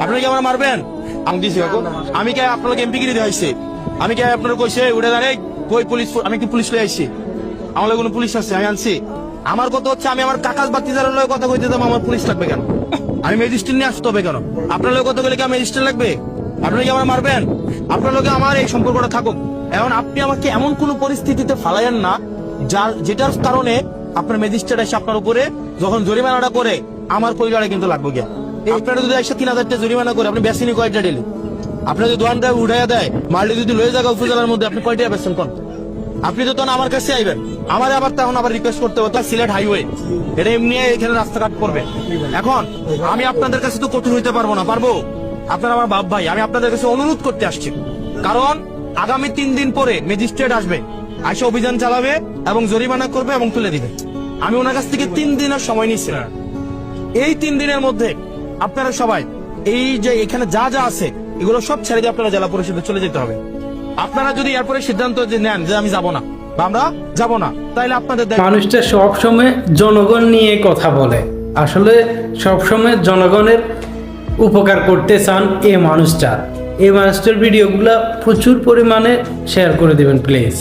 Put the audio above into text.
আপনারা কি আমার মারবেন? আমি দিছি আমি কে আপনাকে এমপি গিরি দেখাইছি? আমি কে আপনার কইছে উড়ে দাঁড়ে কই পুলিশ? আমি কি পুলিশ লই আইছি? আমার কোনো পুলিশ আছে আমি আনছি? আমার কথা হচ্ছে আমি আমার কাকাস বাতিজারের লগে কথা কইতে যাবো, আমার পুলিশ লাগবে কেন? আমি ম্যাজিস্ট্রেট নিয়ে আসতে হবে কেন? আপনার লগে কথা বলে কি ম্যাজিস্ট্রেট লাগবে? আপনারা কি আমার মারবেন? আপনার লগে আমার এই সম্পর্কটা থাকুক। এখন আপনি আমাকে এমন কোন পরিস্থিতিতে ফালাইয়েন না যেটার কারণে আপনার ম্যাজিস্ট্রেট এসে আপনার উপরে যখন জরিমানাটা করে আমার পরিবারে কিন্তু লাগবে গিয়া। আপনারা যদি 1,03,000 টাকা জরিমানা করে আপনি বেসিনি কয়টা ডেলি? আপনার যদি দোকানটা উঠাইয়া দেয় মাল্টি যদি লয়ে যাগা উপজেলার মধ্যে আপনি কয়টা বেসেন কোন? আপনি তো তখন আমার কাছে আইবেন, আমার আবার তখন আবার রিকোয়েস্ট করতে হবে সিলেট হাইওয়ে এটা এমনি এখানে রাস্তাঘাট করবে। এখন আমি আপনাদের কাছে তো কঠিন হইতে পারবো না, পারবো? আপনারা আমার বাপ ভাই, আমি আপনাদের কাছে অনুরোধ করতে আসছি, কারণ আগামী 3 দিন পরে ম্যাজিস্ট্রেট আসবে, আইসা অভিযান চালাবে এবং জরিমানা করবে এবং তুলে দিবে। আমি ওনার কাছ থেকে 3 দিনের সময় নিচ্ছি। এই 3 দিনের মধ্যে আপনারা সবাই এই যে এখানে যা যা আছে এগুলো সব ছেড়ে দিয়ে আপনারা জেলা পরিষদে চলে যেতে হবে। আপনারা যদি এরপরে সিদ্ধান্ত যে নেন যে আমি যাব না বা আমরা যাব না, তাহলে আপনাদের মানুষটা সবসময় জনগণ নিয়ে কথা বলে, আসলে সবসময় জনগণের উপকার করতে চান এই মানুষটার ভিডিওগুলো প্রচুর পরিমাণে শেয়ার করে দেবেন প্লিজ।